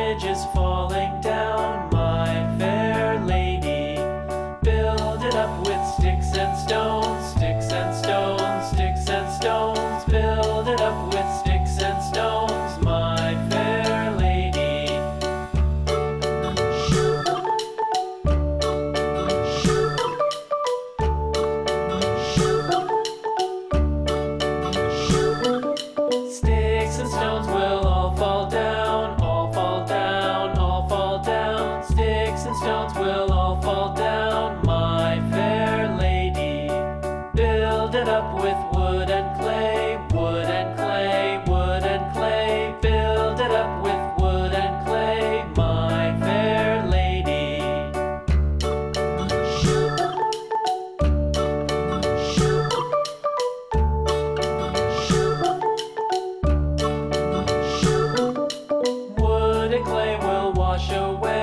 bridge is falling down, my fair lady. Build it up with sticks and stones, sticks and stones, sticks and stones. Build it up with sticks and stones, my fair lady. Sticks and stones will all fall down, all fall down, all fall down. Sticks and stones will all fall down, my fair lady. Build it up with wood and clay, wood and clay, wood and clay. Build it up with wood and clay, my fair lady. Wood and clay will wash away.